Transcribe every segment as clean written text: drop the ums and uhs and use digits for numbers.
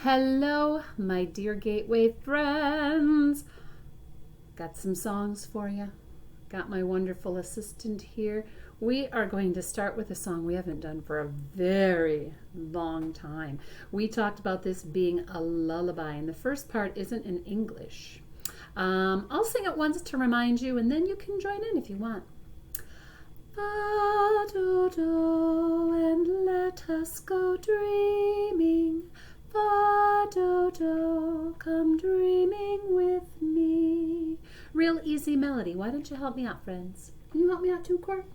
Hello, my dear Gateway friends. Got some songs for you. Got my wonderful assistant here. We are going to start with a song we haven't done for a very long time. We talked about this being a lullaby, and the first part isn't in English. I'll sing it once to remind you, and then you can join in if you want. Fa, do, do, and let us go dreaming. Fa, do, do, come dreaming with me. Real easy melody. Why don't you help me out, friends? Can you help me out too, Court?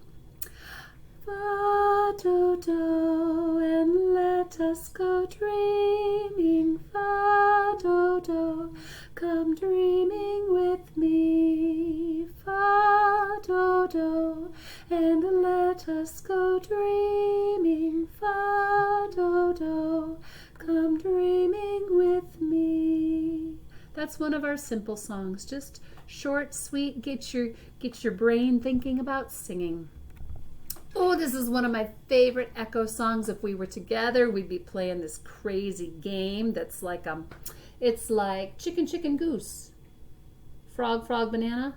Fa, do, do, and let us go dreaming. Fa, do, do, come dreaming with me. Fa, do, do, and let us go dreaming. Fa, do, do, come dreaming with me. That's one of our simple songs. Just short, sweet, get your brain thinking about singing. Oh, this is one of my favorite Echo songs. If we were together, we'd be playing this crazy game that's like it's like chicken, chicken, goose. Frog, frog, banana.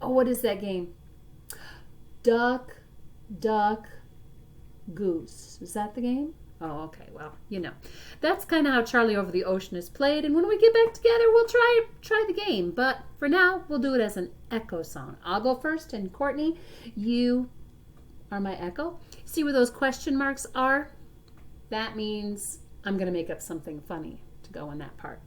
Oh, what is that game? Duck, duck, goose. Is that the game? Oh, okay. Well, you know. That's kind of how Charlie Over the Ocean is played, and when we get back together, we'll try the game. But for now, we'll do it as an Echo song. I'll go first, and Courtney, you are my echo. See where those question marks are? That means I'm going to make up something funny to go in that part.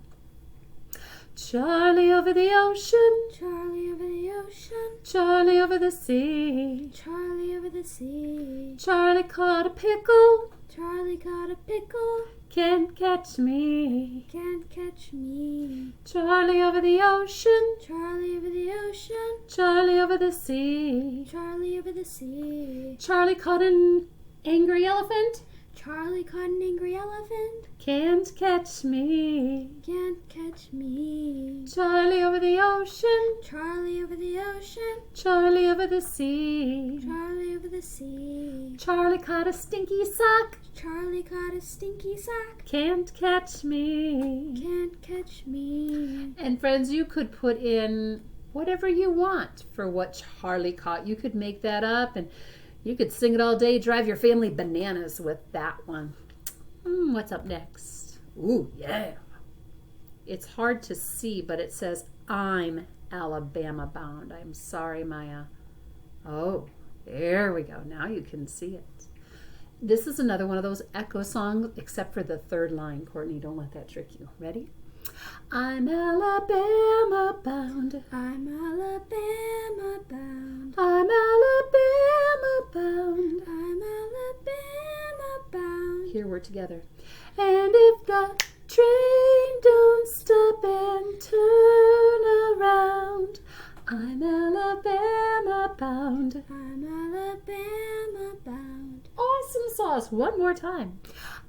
Charlie over the ocean, Charlie over the ocean, Charlie over the sea, Charlie over the sea. Charlie caught a pickle, Charlie caught a pickle, can't catch me. can't catch me. Charlie over the ocean, Charlie over the ocean, Charlie over the sea, Charlie over the sea. Charlie caught an angry elephant, Charlie caught an angry elephant, can't catch me. can't catch me. Charlie over the ocean, Charlie over the ocean, Charlie over the sea, Charlie over the sea. Charlie caught a stinky sock, Charlie caught a stinky sock, can't catch me. can't catch me. And friends, you could put in whatever you want for what Charlie caught. You could make that up and you could sing it all day, drive your family bananas with that one. What's up next? Ooh, yeah. It's hard to see, but it says, I'm Alabama bound. I'm sorry, Maya. Oh, there we go. Now you can see it. This is another one of those Echo songs, except for the third line. Courtney, don't let that trick you. Ready? I'm Alabama bound. I'm Alabama bound. I'm Alabama bound. I'm Alabama bound. Here we're together. And if the train don't stop and turn around, I'm Alabama bound. I'm Alabama bound. Awesome sauce. One more time.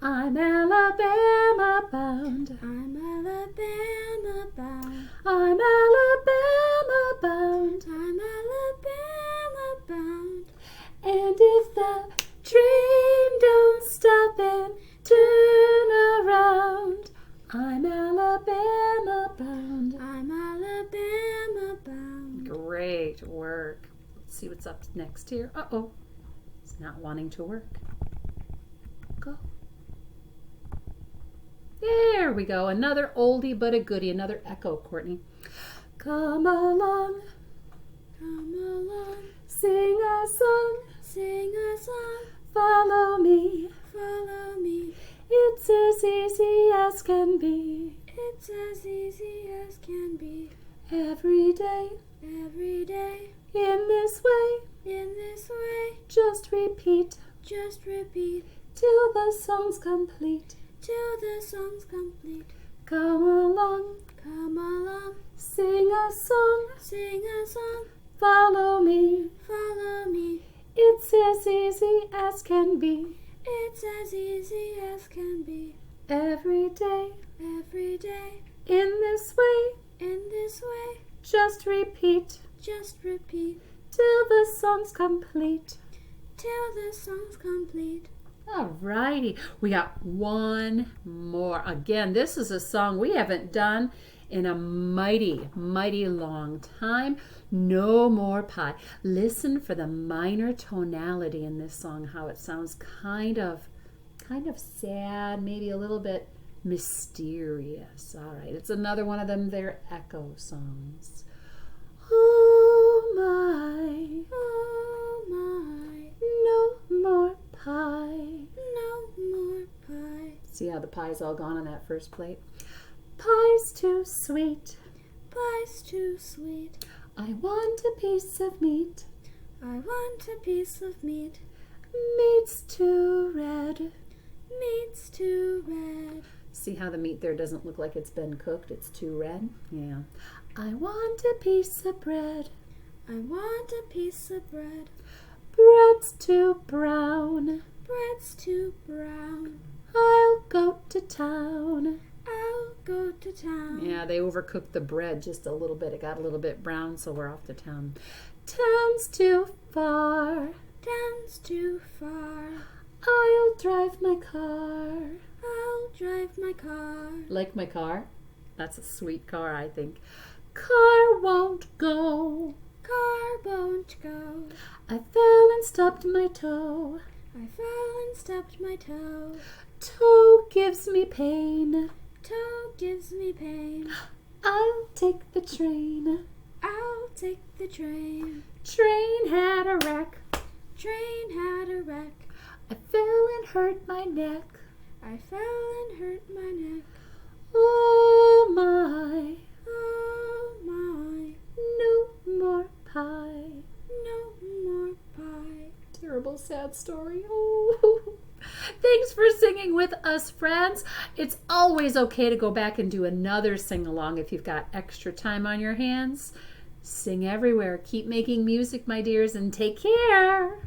I'm Alabama bound. I'm Alabama bound. I'm Alabama bound. I'm Alabama bound. And if the train don't stop and turn around, I'm Alabama bound. I'm Alabama bound. Great work. Let's see what's up next here. Uh-oh. It's not wanting to work. Go. There we go. Another oldie but a goodie. Another Echo, Courtney. Come along. Come along, Sing a song. sing a song. Follow me. Follow me. It's as easy as can be. It's as easy as can be. Every day. Every day, In this way. in this way, Just repeat. just repeat Till the song's complete. till the song's complete. Come along. Come along, Sing a song. sing a song. Follow me. Follow me. It's as easy as can be. It's as easy as can be. Every day. Every day, In this way. in this way, Just repeat. just repeat Till the song's complete. till the song's complete. All righty. We got one more. Again, this is a song we haven't done in a mighty, mighty long time. No More Pie. Listen for the minor tonality in this song, how it sounds kind of sad, maybe a little bit mysterious. All right, it's another one of them, their echo songs. Oh my, no more pie. No more pie. See how the pie's all gone on that first plate? Pie's too sweet. Pie's too sweet. I want a piece of meat. I want a piece of meat. Meat's too red. Meat's too red. See how the meat there doesn't look like it's been cooked? It's too red. Yeah. I want a piece of bread. I want a piece of bread. Bread's too brown. Bread's too brown. I'll go to town. I'll go to town. Yeah, they overcooked the bread just a little bit. It got a little bit brown, so we're off to town. Town's too far. Town's too far. I'll drive my car. I'll drive my car. Like my car? That's a sweet car, I think. Car won't go. Car won't go. I fell and stubbed my toe. I fell and stubbed my toe. Toe gives me pain. Toe gives me pain. I'll take the train. I'll take the train. Train had a wreck. Train had a wreck. I fell and hurt my neck. I fell and hurt my neck. Oh my, Oh my, no more pie. no more pie. Terrible sad story. Oh. Thanks for singing with us, friends. It's always okay to go back and do another sing-along if you've got extra time on your hands. Sing everywhere. Keep making music, my dears, and take care.